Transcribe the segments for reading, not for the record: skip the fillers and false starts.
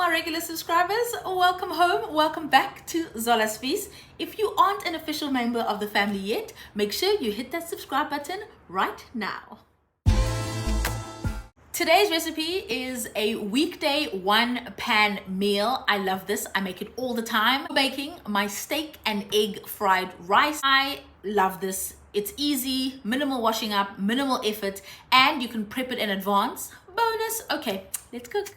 my regular subscribers, welcome home, welcome back to Zola's Feast. If you aren't an official member of the family yet, make sure you hit that subscribe button right now. Today's recipe is a weekday one-pan meal. I love this. I make it all the time. I'm making my steak and egg fried rice. I love this. It's easy, minimal washing up, minimal effort, and you can prep it in advance. Bonus. Okay, let's cook.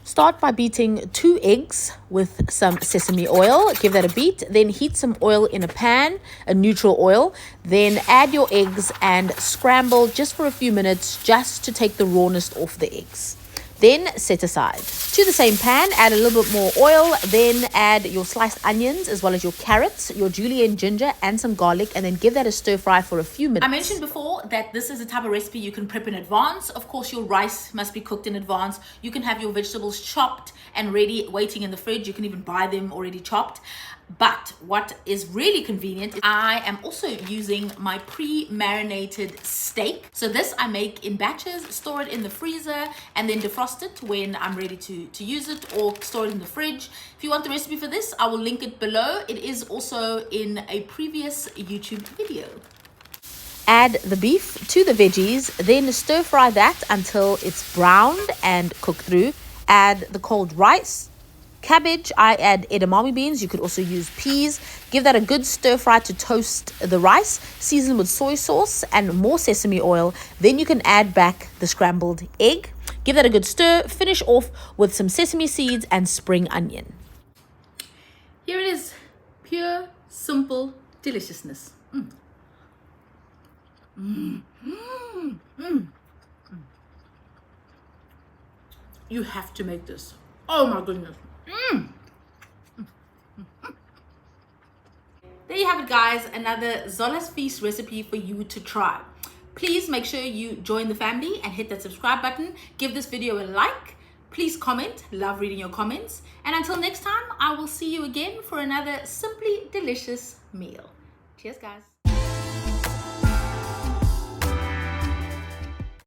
Start by beating 2 eggs with some sesame oil. Give that a beat. Then heat some oil in a pan, a neutral oil. Then add your eggs and scramble just for a few minutes just to take the rawness off the eggs. Then set aside. To the same pan, add a little bit more oil. Then add your sliced onions as well as your carrots, your julienne ginger and some garlic, and then give that a stir fry for a few minutes. I mentioned before that this is a type of recipe you can prep in advance. Of course, your rice must be cooked in advance. You can have your vegetables chopped and ready waiting in the fridge. You can even buy them already chopped. But what is really convenient is I am also using my pre-marinated steak. So this I make in batches, store it in the freezer, and then defrost it when I'm ready to use it, or store it in the fridge. If you want the recipe for this, I will link it below. It is also in a previous YouTube video. Add the beef to the veggies, then stir fry that until it's browned and cooked through. Add the cold rice, cabbage. I add edamame beans. You could also use peas. Give that a good stir fry to toast the rice. Season with soy sauce and more sesame oil. Then you can add back the scrambled egg. Give that a good stir. Finish off with some sesame seeds and spring onion. Here it is. Pure, simple deliciousness. You have to make this. Oh my goodness. There you have it, guys. Another Zola's Feast recipe for you to try. Please make sure you join the family and hit that subscribe button. Give this video a like. Please comment. Love reading your comments. And until next time, I will see you again for another simply delicious meal. Cheers, guys.